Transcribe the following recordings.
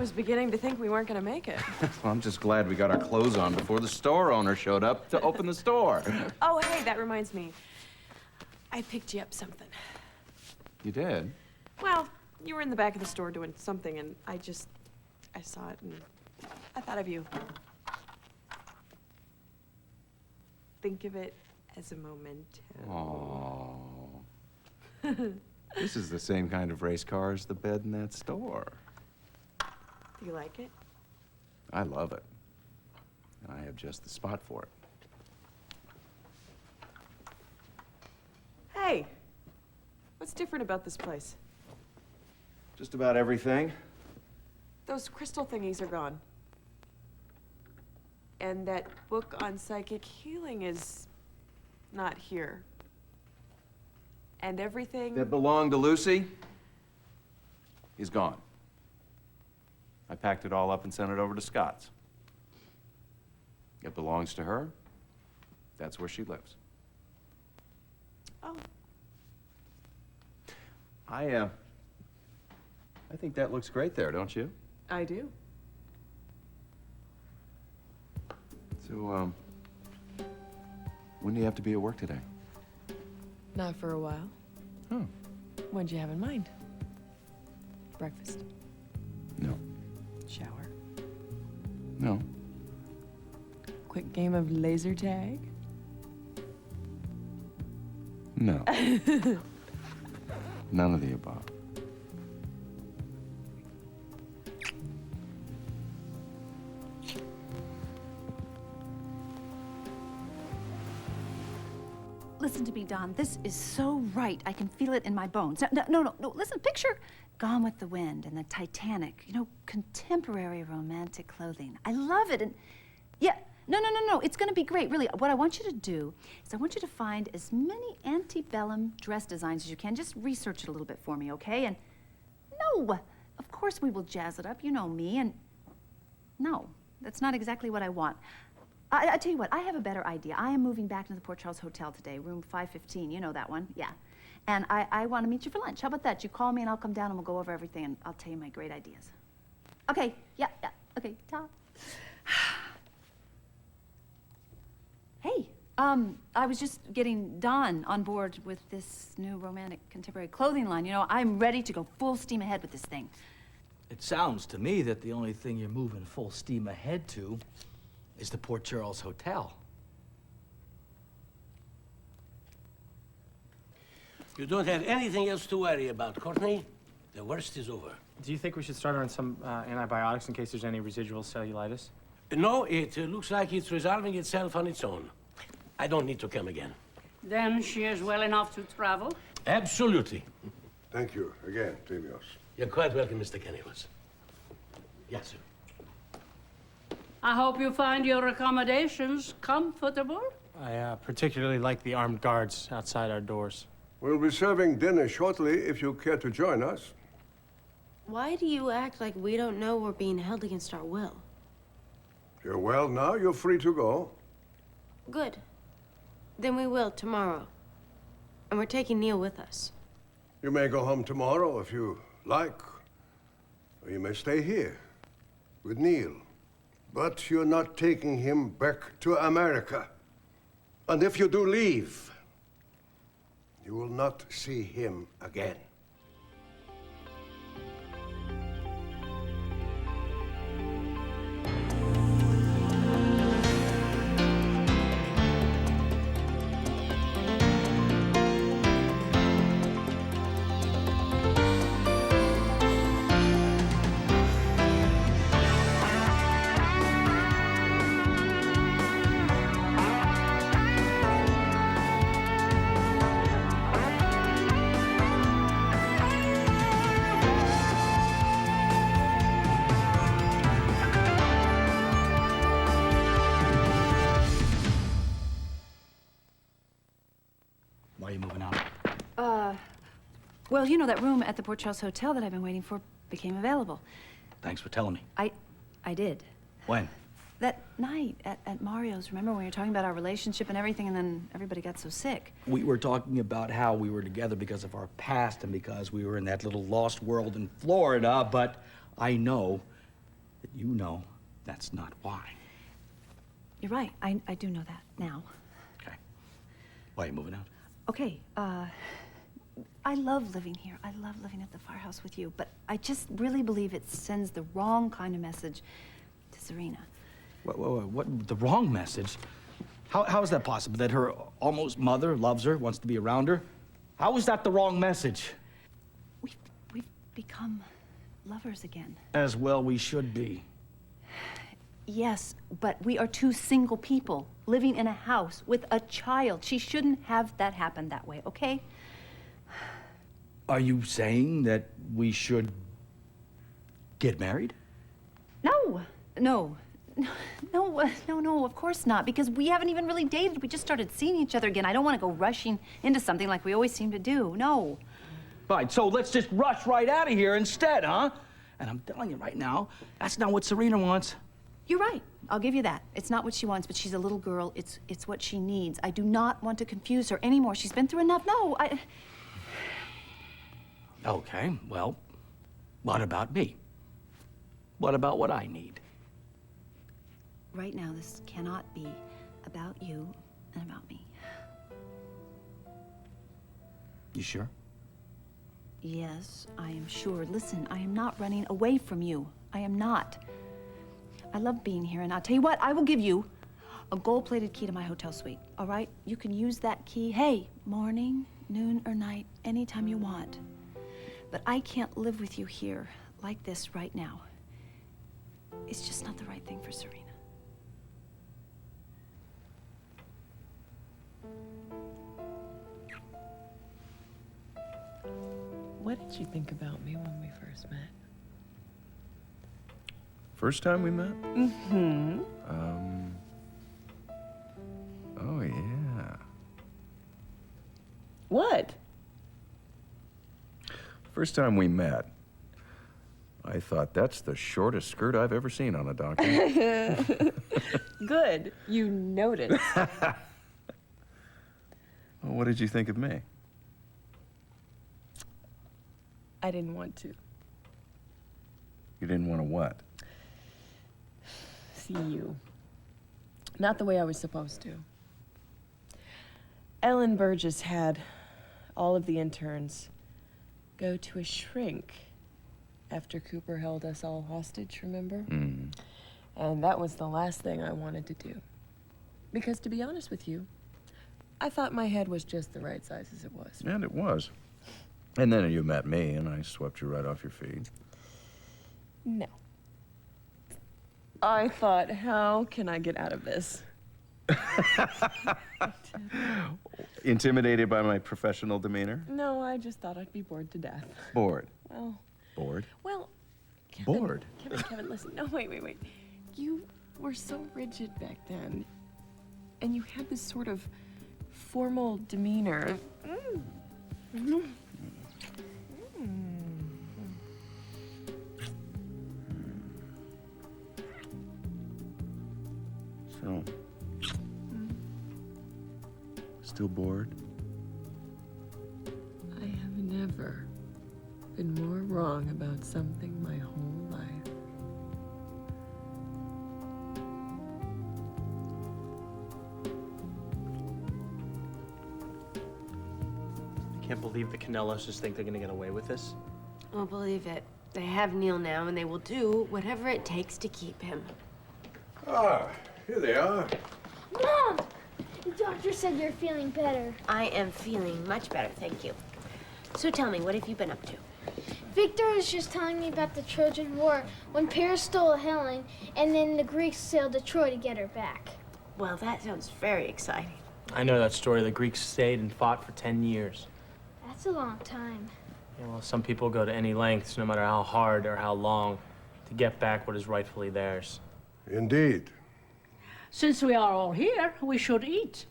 was beginning to think we weren't gonna make it. Well, I'm just glad we got our clothes on before the store owner showed up to open the store. Oh, hey, that reminds me. I picked you up something. You did? Well, you were in the back of the store doing something, and I saw it, and I thought of you. Think of it as a memento. Aww. This is the same kind of race car as the bed in that store. Do you like it? I love it. And I have just the spot for it. Hey, what's different about this place? Just about everything. Those crystal thingies are gone. And that book on psychic healing is not here. And everything... That belonged to Lucy is gone. I packed it all up and sent it over to Scott's. It belongs to her. That's where she lives. Oh. I think that looks great there, don't you? I do. So, when do you have to be at work today? Not for a while. Hmm. What'd you have in mind? Breakfast? No. Shower? No. Quick game of laser tag? No. None of the above. Listen to me, Don. This is so right. I can feel it in my bones. No. Listen, picture Gone with the Wind and the Titanic. You know, contemporary romantic clothing. I love it. And yeah, no. It's gonna be great, really. What I want you to do is I want you to find as many antebellum dress designs as you can. Just research it a little bit for me, okay? And no, of course we will jazz it up. You know me. And no, that's not exactly what I want. I tell you what, I have a better idea. I am moving back into the Port Charles Hotel today, room 515. You know that one, yeah. And I want to meet you for lunch. How about that? You call me and I'll come down and we'll go over everything and I'll tell you my great ideas. Okay, yeah, okay, ta. Hey, I was just getting Don on board with this new romantic contemporary clothing line. You know, I'm ready to go full steam ahead with this thing. It sounds to me that the only thing you're moving full steam ahead to is the Port Charles Hotel. You don't have anything else to worry about, Courtney. The worst is over. Do you think we should start her on some antibiotics in case there's any residual cellulitis? No, it looks like it's resolving itself on its own. I don't need to come again. Then she is well enough to travel? Absolutely. Thank you again, Timios. You're quite welcome, Mr. Kennewas. Yes, sir. I hope you find your accommodations comfortable. I particularly like the armed guards outside our doors. We'll be serving dinner shortly if you care to join us. Why do you act like we don't know we're being held against our will? You're well now, you're free to go. Good. Then we will tomorrow. And we're taking Neil with us. You may go home tomorrow if you like. Or you may stay here with Neil. But you're not taking him back to America. And if you do leave, you will not see him again. Why are you moving out? Well, you know, that room at the Port Charles Hotel that I've been waiting for became available. Thanks for telling me. I did. When? That night at Mario's, remember when you were talking about our relationship and everything, and then everybody got so sick? We were talking about how we were together because of our past and because we were in that little lost world in Florida, but I know that you know that's not why. You're right. I do know that now. Okay. Why are you moving out? Okay, I love living here. I love living at the firehouse with you, but I just really believe it sends the wrong kind of message to Serena. What the wrong message? How is that possible? That her almost mother loves her, wants to be around her? How is that the wrong message? We've become lovers again. As well we should be. Yes, but we are two single people living in a house with a child. She shouldn't have that happen that way, okay? Are you saying that we should get married? No, of course not, because we haven't even really dated. We just started seeing each other again. I don't want to go rushing into something like we always seem to do. No. Right, so let's just rush right out of here instead, huh? And I'm telling you right now, that's not what Serena wants. You're right. I'll give you that. It's not what she wants, but she's a little girl. It's what she needs. I do not want to confuse her anymore. She's been through enough. No, Okay, well, what about me? What about what I need? Right now, this cannot be about you and about me. You sure? Yes, I am sure. Listen, I am not running away from you. I am not. I love being here, and I'll tell you what, I will give you a gold-plated key to my hotel suite, all right? You can use that key, hey, morning, noon, or night, anytime you want. But I can't live with you here like this right now. It's just not the right thing for Serena. What did you think about me when we first met? First time we met? Mm-hmm. Oh, yeah. What? First time we met, I thought that's the shortest skirt I've ever seen on a donkey. Good. You noticed. Well, what did you think of me? I didn't want to. You didn't want to what? See you. Not the way I was supposed to. Ellen Burgess had all of the interns go to a shrink after Cooper held us all hostage, remember? Mm. And that was the last thing I wanted to do. Because to be honest with you, I thought my head was just the right size as it was. And it was. And then you met me, and I swept you right off your feet. No. I thought, how can I get out of this? Intimidated by my professional demeanor? No, I just thought I'd be bored to death. Bored. Well, Bored? well, Kevin, Bored? Kevin, listen. No, wait. You were so rigid back then. And you had this sort of formal demeanor. So, still bored? I have never been more wrong about something my whole life. I can't believe the Canellos just think they're gonna get away with this. I'll believe it. They have Neil now, and they will do whatever it takes to keep him. Ah, here they are. Mom! The doctor said you're feeling better. I am feeling much better, thank you. So tell me, what have you been up to? Victor was just telling me about the Trojan War, when Paris stole Helen, and then the Greeks sailed to Troy to get her back. Well, that sounds very exciting. I know that story. The Greeks stayed and fought for 10 years. That's a long time. Yeah, well, some people go to any lengths, no matter how hard or how long, to get back what is rightfully theirs. Indeed. Since we are all here, we should eat.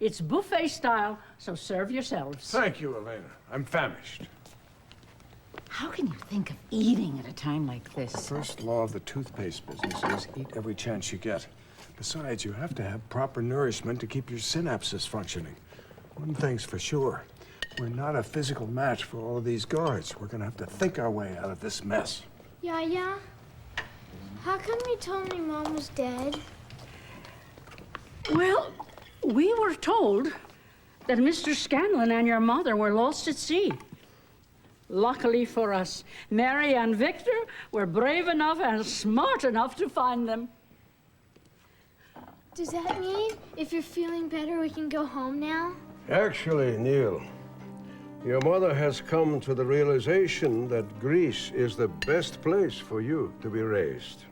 It's buffet style, so serve yourselves. Thank you, Elena. I'm famished. How can you think of eating at a time like this? The first law of the toothpaste business is eat every chance you get. Besides, you have to have proper nourishment to keep your synapses functioning. One thing's for sure. We're not a physical match for all of these guards. We're gonna have to think our way out of this mess. Yeah? How come you told me Mom was dead? Well, we were told that Mr. Scanlon and your mother were lost at sea. Luckily for us, Mary and Victor were brave enough and smart enough to find them. Does that mean if you're feeling better, we can go home now? Actually, Neil, your mother has come to the realization that Greece is the best place for you to be raised.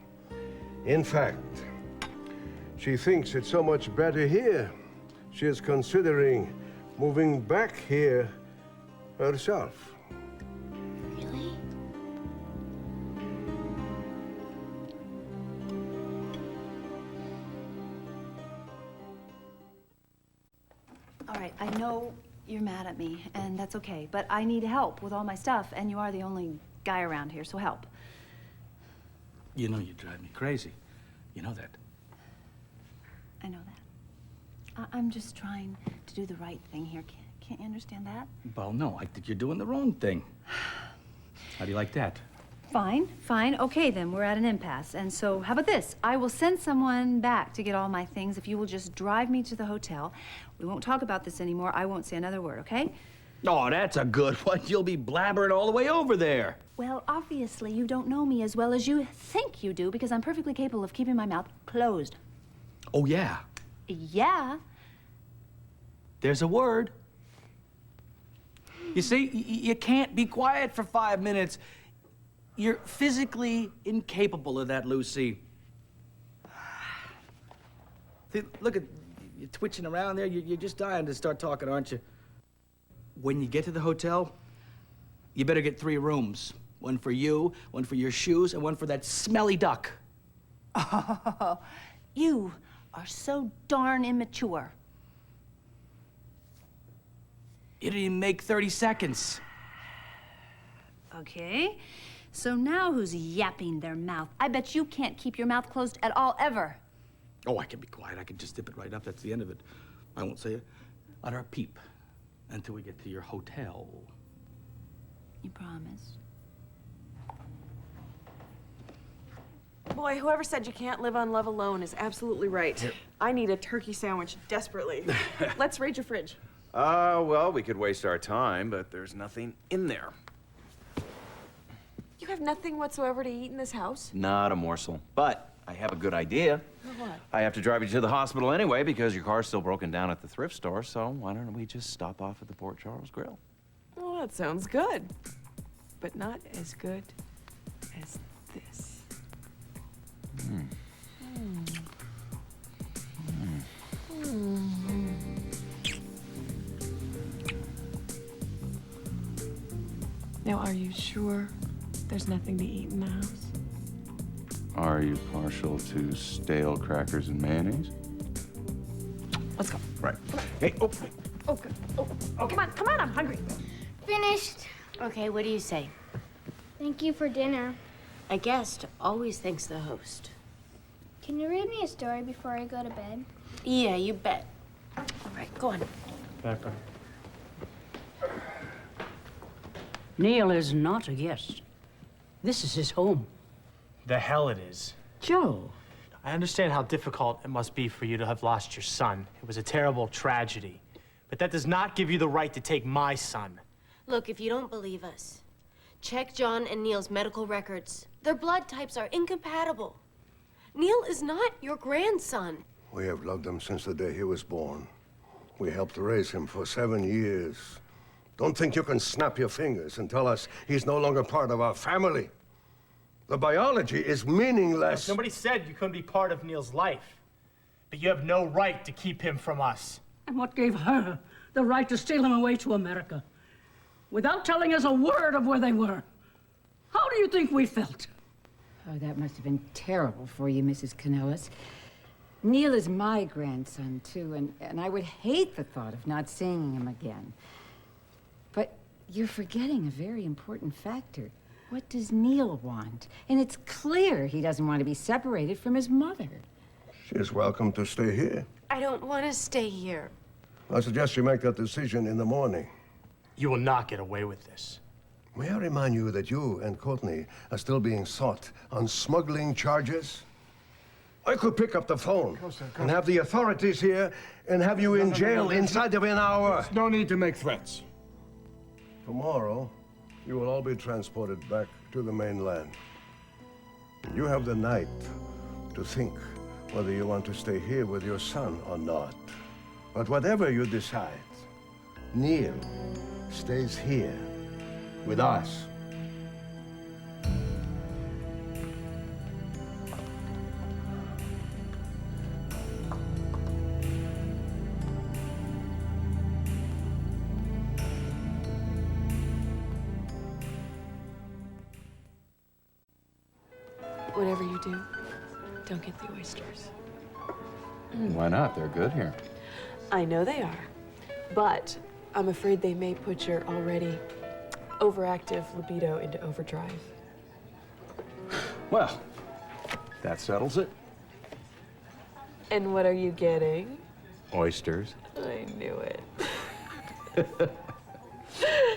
In fact, she thinks it's so much better here. She is considering moving back here herself. Really? All right, I know you're mad at me, and that's okay, but I need help with all my stuff, and you are the only guy around here, so help. You know you drive me crazy. You know that. I know that. I'm just trying to do the right thing here. Can't you understand that? Well, no, I think you're doing the wrong thing. How do you like that? Fine, fine. Okay, then, we're at an impasse. And so, how about this? I will send someone back to get all my things if you will just drive me to the hotel. We won't talk about this anymore. I won't say another word, okay? Oh, that's a good one. You'll be blabbering all the way over there. Well, obviously, you don't know me as well as you think you do, because I'm perfectly capable of keeping my mouth closed. Oh, yeah. Yeah? There's a word. You see, you can't be quiet for 5 minutes. You're physically incapable of that, Lucy. See, look at you twitching around there. You're just dying to start talking, aren't you? When you get to the hotel, you better get 3 rooms. One for you, one for your shoes, and one for that smelly duck. Oh, you are so darn immature. You didn't even make 30 seconds. Okay, so now who's yapping their mouth? I bet you can't keep your mouth closed at all, ever. Oh, I can be quiet. I can just dip it right up. That's the end of it. I won't say utter a peep until we get to your hotel. You promise? Boy, whoever said you can't live on love alone is absolutely right. I need a turkey sandwich desperately. Let's raid your fridge. Well, we could waste our time, but there's nothing in there. You have nothing whatsoever to eat in this house? Not a morsel. But I have a good idea. What? I have to drive you to the hospital anyway because your car's still broken down at the thrift store, so why don't we just stop off at the Port Charles Grill? Oh, that sounds good. But not as good as this. Now, are you sure there's nothing to eat in the house? Are you partial to stale crackers and mayonnaise? Let's go. Right. Hey, oh, Oh, good. Oh, come on, I'm hungry. Finished. Okay, what do you say? Thank you for dinner. A guest always thanks the host. Can you read me a story before I go to bed? Yeah, you bet. All right, go on. Pepper. Neil is not a guest. This is his home. The hell it is. Joe. I understand how difficult it must be for you to have lost your son. It was a terrible tragedy. But that does not give you the right to take my son. Look, if you don't believe us, check John and Neil's medical records. Their blood types are incompatible. Neil is not your grandson. We have loved him since the day he was born. We helped raise him for 7 years. Don't think you can snap your fingers and tell us he's no longer part of our family. The biology is meaningless. Somebody said you couldn't be part of Neil's life. But you have no right to keep him from us. And what gave her the right to steal him away to America without telling us a word of where they were? How do you think we felt? Oh, that must have been terrible for you, Mrs. Canellis. Neil is my grandson, too, and I would hate the thought of not seeing him again. But you're forgetting a very important factor. What does Neil want? And it's clear he doesn't want to be separated from his mother. She is welcome to stay here. I don't want to stay here. I suggest you make that decision in the morning. You will not get away with this. May I remind you that you and Courtney are still being sought on smuggling charges? I could pick up the phone and have the authorities here and have you in jail inside of an hour. There's no need to make threats. Tomorrow, you will all be transported back to the mainland. You have the night to think whether you want to stay here with your son or not. But whatever you decide, Neil stays here with us. Whatever you do, don't get the oysters. Why not? They're good here. I know they are, but I'm afraid they may put your already overactive libido into overdrive. Well, that settles it. And what are you getting? Oysters. I knew it.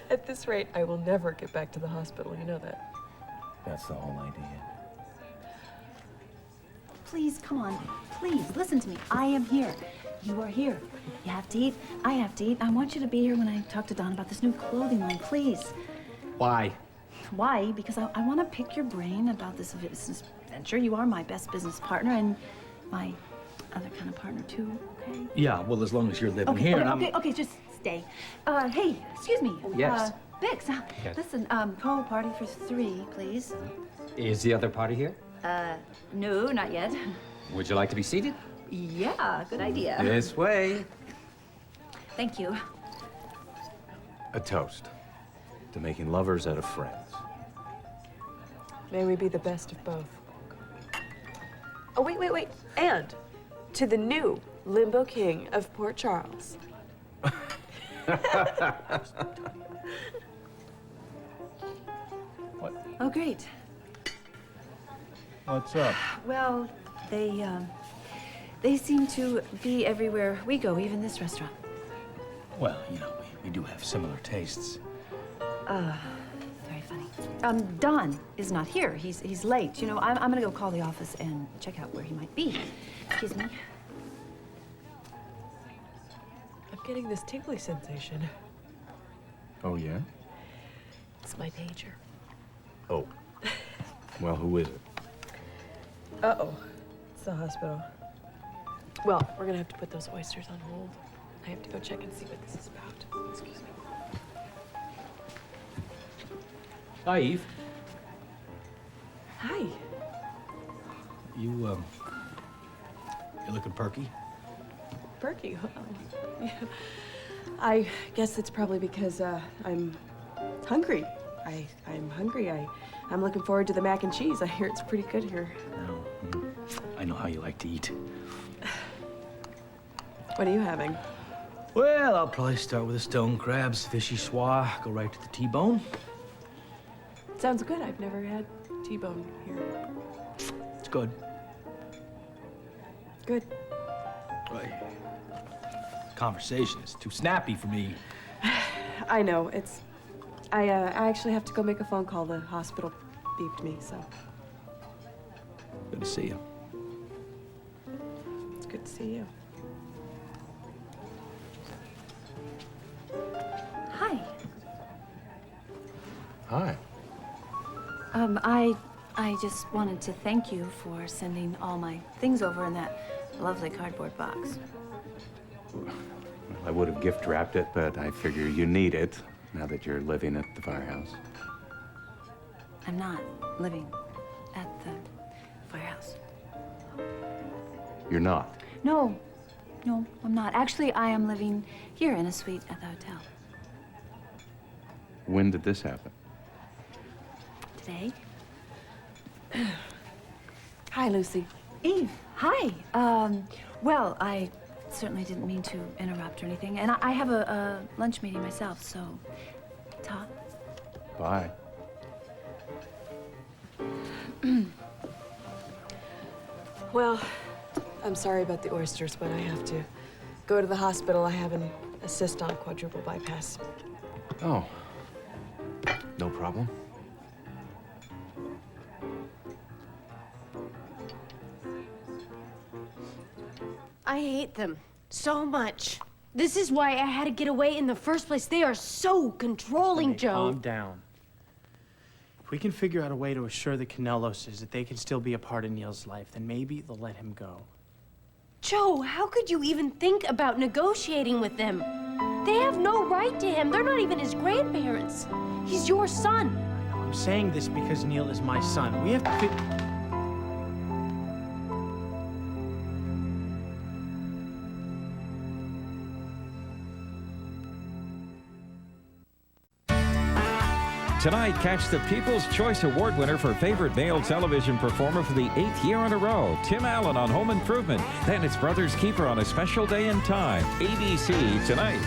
At this rate, I will never get back to the hospital, you know that. That's the whole idea. Please, come on. Please, listen to me. I am here. You are here. You have to eat. I have to eat. I want you to be here when I talk to Don about this new clothing line, please. Why? Why? Because I want to pick your brain about this business venture. You are my best business partner and my other kind of partner, too, okay? Yeah, well, as long as you're living Okay, here okay, and I'm... okay, just stay. Hey, excuse me. Yes. Bix, Yes. listen, party for 3, please. Is the other party here? No, not yet. Would you like to be seated? Yeah, good idea. This way. Thank you. A toast to making lovers out of friends. May we be the best of both. Oh, wait. And to the new Limbo King of Port Charles. What? Oh, great. What's up? Well, they seem to be everywhere we go, even this restaurant. Well, you know, we do have similar tastes. Very funny. Don is not here. He's late. You know, I'm gonna go call the office and check out where he might be. Excuse me. I'm getting this tingly sensation. Oh, yeah? It's my pager. Oh. Well, who is it? Uh-oh. It's the hospital. Well, we're gonna have to put those oysters on hold. I have to go check and see what this is about. Excuse me. Hi, Eve. Hi. You're looking perky. Berkey. Yeah. I guess it's probably because I'm hungry. I'm hungry. I'm looking forward to the mac and cheese. I hear it's pretty good here. I know how you like to eat. What are you having? Well, I'll probably start with the stone crabs, fishy schwa, go right to the T-bone. Sounds good. I've never had T-bone here. It's good. Good. Conversation is too snappy for me. I know. I actually have to go make a phone call. The hospital beeped me, so. Good to see you. It's good to see you. Hi. Hi. I just wanted to thank you for sending all my things over in that lovely cardboard box. Well, I would have gift wrapped it, but I figure you need it now that you're living at the firehouse. I'm not living at the firehouse. You're not? No, I'm not. Actually, I am living here in a suite at the hotel. When did this happen? Today? Hi, Lucy. Eve, hi. Well, I certainly didn't mean to interrupt or anything, and I have a lunch meeting myself, so ta. Bye. Well, I'm sorry about the oysters, but I have to go to the hospital. I have an cyst on quadruple bypass. Oh. No problem. I hate them so much. This is why I had to get away in the first place. They are so controlling, Renee, Joe. calm down. If we can figure out a way to assure the Canelloses that they can still be a part of Neil's life, then maybe they'll let him go. Joe, how could you even think about negotiating with them? They have no right to him. They're not even his grandparents. He's your son. I'm saying this because Neil is my son. We have to Tonight, catch the People's Choice Award winner for favorite male television performer for the 8th year in a row, Tim Allen on Home Improvement. Then it's Brothers Keeper on A Special Day in Time. ABC tonight.